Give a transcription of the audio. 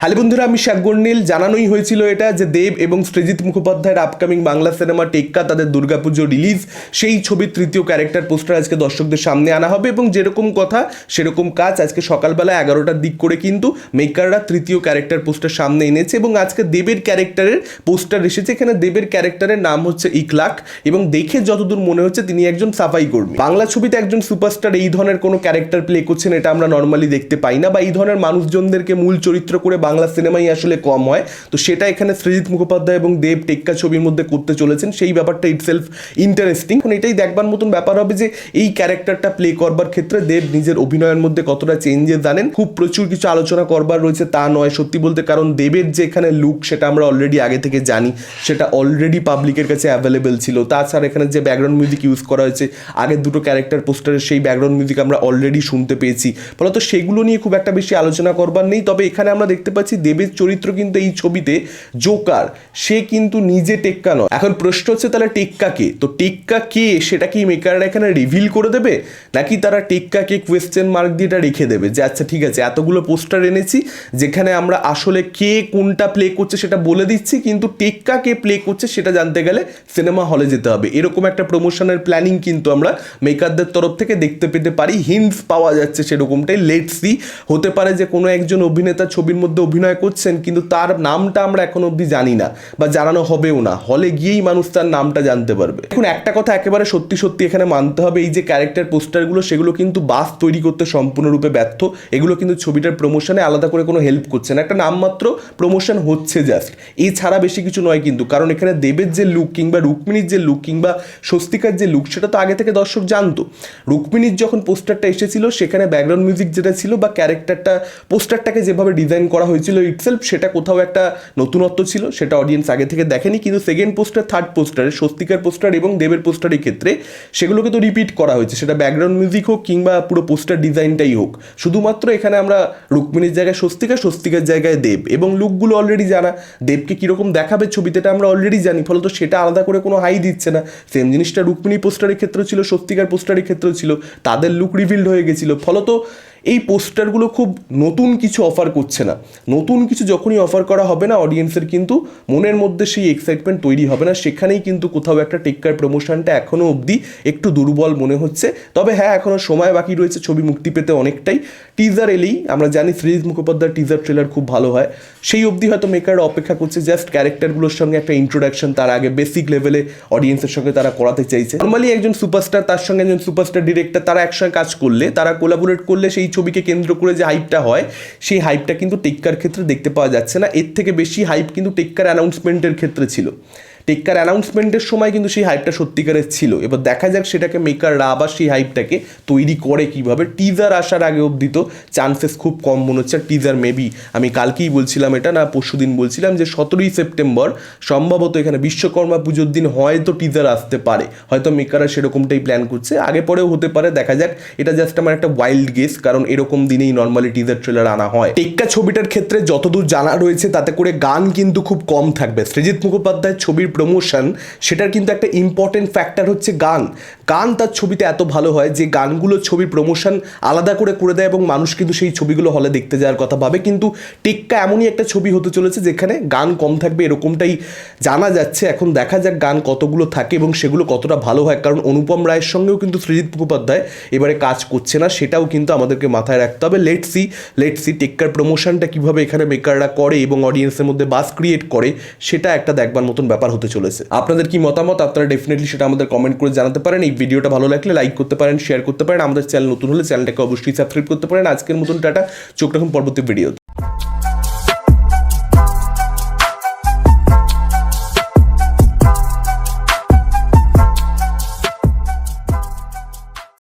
Hello বন্ধুরা, আমি শাকগর্নীল। জানানোই হয়েছিল এটা যে দেব এবং সৃজিত মুখোপাধ্যায়ের আপকামিং বাংলা সিনেমা টেক্কা তাদের দুর্গাপুজো রিলিজ, সেই ছবির তৃতীয় ক্যারেক্টার পোস্টার আজকে দর্শকদের সামনে আনা হবে এবং যেরকম কথা সেরকম কাজ। আজকে সকালবেলা 11টার দিক করে কিন্তু মেকাররা তৃতীয় ক্যারেক্টার পোস্টার সামনে এনেছে এবং আজকে দেবের ক্যারেক্টারের পোস্টার এসেছে। এখানে দেবের ক্যারেক্টারের নাম হচ্ছে ইকলাক এবং দেখে যতদূর মনে হচ্ছে তিনি একজন সাফাই কর্মী। বাংলা ছবিতে একজন সুপারস্টার এই ধরনের কোনো ক্যারেক্টার প্লে করছেন এটা আমরা নর্মালি দেখতে পাই না, বা এই ধরনের মানুষজনদেরকে মূল চরিত্র করে বাংলা সিনেমাই আসলে কম হয়। তো সেটা এখানে সৃজিত মুখোপাধ্যায় এবং দেব টেক্কা ছবির মধ্যে করতে চলেছেন, সেই ব্যাপারটা ইটসেলফ ইন্টারেস্টিং। এখন এটাই দেখবার মতন ব্যাপার হবে যে এই ক্যারেক্টারটা প্লে করবার ক্ষেত্রে দেব নিজের অভিনয়ের মধ্যে কতটা চেঞ্জেস আনেন। খুব প্রচুর কিছু আলোচনা করবার রয়েছে তা নয় সত্যি বলতে, কারণ দেবের যে এখানে লুক সেটা আমরা অলরেডি আগে থেকে জানি, সেটা অলরেডি পাবলিকের কাছে অ্যাভেলেবেল ছিল। তাছাড়া এখানে যে ব্যাকগ্রাউন্ড মিউজিক ইউজ করা হয়েছে আগের দুটো ক্যারেক্টার পোস্টারের, সেই ব্যাকগ্রাউন্ড মিউজিক আমরা অলরেডি শুনতে পেয়েছি। ফলত সেগুলো নিয়ে খুব একটা বেশি আলোচনা করবার নেই। তবে এখানে আমরা দেখতে পাচ্ছি দেবের চরিত্র কিন্তু এই ছবিতে জোকার, সে কিন্তু নিজে টেক্কা নয়। এখন প্রশ্ন হচ্ছে তাহলে টেক্কা কে? তো টেক্কা কে সেটা কি মেকাররা এখানে রিভিল করে দেবে, নাকি তারা টেক্কাকে কোয়েশ্চেন মার্ক দিয়ে এটা রেখে দেবে যে আচ্ছা ঠিক আছে এতগুলো পোস্টার এনেছি যেখানে আমরা আসলে কে কোনটা প্লে করছে সেটা বলে দিচ্ছি, কিন্তু টেক্কা কে প্লে করছে সেটা জানতে গেলে সিনেমা হলে যেতে হবে। এরকম একটা প্রমোশনের প্ল্যানিং কিন্তু আমরা মেকারদের তরফ থেকে দেখতে পেতে পারি, হিন্টস পাওয়া যাচ্ছে সেরকমটাই। লেটস সি, হতে পারে যে কোনো একজন অভিনেতা ছবির মধ্যে অভিনয় করছেন কিন্তু তার নামটা আমরা এখনো অবধি জানি না বা জানানো হবেও না, হলে গিয়েই মানুষ তার নামটা জানতে পারবে। এখন একটা কথা একেবারে সত্যি সত্যি এখানে মানতে হবে, এই যে ক্যারেক্টার পোস্টারগুলো সেগুলো কিন্তু বাস তৈরি করতে সম্পূর্ণরূপে ব্যর্থ। এগুলো কিন্তু ছবিটার প্রমোশনে আলাদা করে কোনো হেল্প করছে না, একটা নামমাত্র প্রমোশন হচ্ছে জাস্ট, এছাড়া বেশি কিছু নয় কিন্তু। কারণ এখানে দেবের যে লুক কিংবা রুক্মিণীর যে লুক কিংবা স্বস্তিকার যে লুক সেটা তো আগে থেকে দর্শক জানতো। রুক্মিণীর যখন পোস্টারটা এসেছিল সেখানে ব্যাকগ্রাউন্ড মিউজিক যেটা ছিল বা ক্যারেক্টারটা পোস্টারটাকে যেভাবে ডিজাইন করা হয়েছিল ইটসেলফ সেটা কোথাও একটা নতুনত্ব ছিল, সেটা অডিয়েন্স আগে থেকে দেখেনি। কিন্তু সেকেন্ড পোস্টার থার্ড পোস্টারে স্বস্তিকার পোস্টার এবং দেবের পোস্টারের ক্ষেত্রে সেগুলোকে তো রিপিট করা হয়েছে, সেটা ব্যাকগ্রাউন্ড মিউজিক হোক কিংবা পুরো পোস্টার ডিজাইনটাই হোক। শুধুমাত্র এখানে আমরা রুক্মিণীর জায়গায় স্বস্তিকা, স্বস্তিকার জায়গায় দেব, এবং লুকগুলো অলরেডি জানা, দেবকে কীরকম দেখাবে ছবিতে এটা আমরা অলরেডি জানি। ফলত সেটা আলাদা করে কোনো হাই দিচ্ছে না। সেম জিনিসটা রুক্মিণী পোস্টারের ক্ষেত্রেও ছিল, স্বস্তিকার পোস্টারের ক্ষেত্রেও ছিল, তাদের লুক রিভিলড হয়ে গেছিলো। ফলত এই পোস্টারগুলো খুব নতুন কিছু অফার করছে না। নতুন কিছু যখনই অফার করা হবে না অডিয়েন্সের কিন্তু মনের মধ্যে সেই এক্সাইটমেন্ট তৈরি হবে না, সেখানেই কিন্তু কোথাও একটা টেক্কার প্রমোশনটা এখনও অবধি একটু দুর্বল মনে হচ্ছে। তবে হ্যাঁ, এখনও সময় বাকি রয়েছে ছবি মুক্তি পেতে অনেকটাই। টিজার এলেই আমরা জানি সৃজিত মুখোপাধ্যায়ের টিজার ট্রেলার খুব ভালো হয়, সেই অবধি হয়তো মেকাররা অপেক্ষা করছে জাস্ট ক্যারেক্টারগুলোর সঙ্গে একটা ইন্ট্রোডাকশন, তার আগে বেসিক লেভেলে অডিয়েন্সের সঙ্গে তারা করাতে চাইছে। নর্মালি একজন সুপারস্টার তার সঙ্গে একজন সুপারস্টার ডিরেক্টর তারা একসঙ্গে কাজ করলে, তারা কোলাবোরেট করলে সেই ছবিকে কেন্দ্র করে যে হাইপটা হয় সেই হাইপটা কিন্তু টেক্কার ক্ষেত্রে দেখতে পাওয়া যাচ্ছে না। এর থেকে বেশি হাইপ কিন্তু টেক্কার অ্যানাউন্সমেন্টের ক্ষেত্রে ছিল। টেক্কার অ্যানাউন্সমেন্টের সময় কিন্তু সেই হাইপটা সত্যিকারের ছিল। এবার দেখা যাক সেটাকে মেকাররা আবার সেই হাইপটাকে তৈরি করে কীভাবে। টিজার আসার আগে অবধি তো চান্সেস খুব কম মনে হচ্ছে। টিজার মেবি আমি কালকেই বলছিলাম এটা, না পরশু দিন বলছিলাম যে 17ই সেপ্টেম্বর সম্ভবত এখানে বিশ্বকর্মা পুজোর দিন হয়তো টিজার আসতে পারে, হয়তো মেকাররা সেরকমটাই প্ল্যান করছে। আগে পরেও হতে পারে, দেখা যাক। এটা জাস্ট আমার একটা ওয়াইল্ড গেস, কারণ এরকম দিনেই নর্মালি টিজার ট্রেলার আনা হয়। টেক্কা ছবিটার ক্ষেত্রে যতদূর জানা রয়েছে তাতে করে গান কিন্তু খুব কম থাকবে। সৃজিত মুখোপাধ্যায়ের ছবির প্রমোশন সেটার কিন্তু একটা ইম্পর্টেন্ট ফ্যাক্টর হচ্ছে গান। গান তার ছবিতে এত ভালো হয় যে গানগুলো ছবির প্রমোশন আলাদা করে দেয় এবং মানুষ কিন্তু সেই ছবিগুলো হলে দেখতে যাওয়ার কথা ভাবে। কিন্তু টেক্কা এমনই একটা ছবি হতে চলেছে যেখানে গান কম থাকবে এরকমটাই জানা যাচ্ছে। এখন দেখা যাক গান কতগুলো থাকে এবং সেগুলো কতটা ভালো হয়, কারণ অনুপম রায়ের সঙ্গেও কিন্তু সৃজিত মুখোপাধ্যায় এবারে কাজ করছে না, সেটাও কিন্তু আমাদেরকে মাথায় রাখতে হবে। লেটস সি টেক্কার প্রমোশনটা কীভাবে এখানে মেকাররা করে এবং অডিয়েন্সের মধ্যে বাস ক্রিয়েট করে, সেটা একটা দেখবার মতন ব্যাপার হতে চলেছে। আপনাদের কি মতামত আপনারা ডেফিনেটলি সেটা আমাদের কমেন্ট করে জানাতে পারেন। এই ভিডিওটা ভালো লাগলে লাইক করতে পারেন, শেয়ার করতে পারেন। আমাদের চ্যানেল নতুন হলে চ্যানেলটাকে অবশ্যই সাবস্ক্রাইব করতে পারেন। আজকের মতন টাটা, চোখ রাখুন পরবর্তী ভিডিও।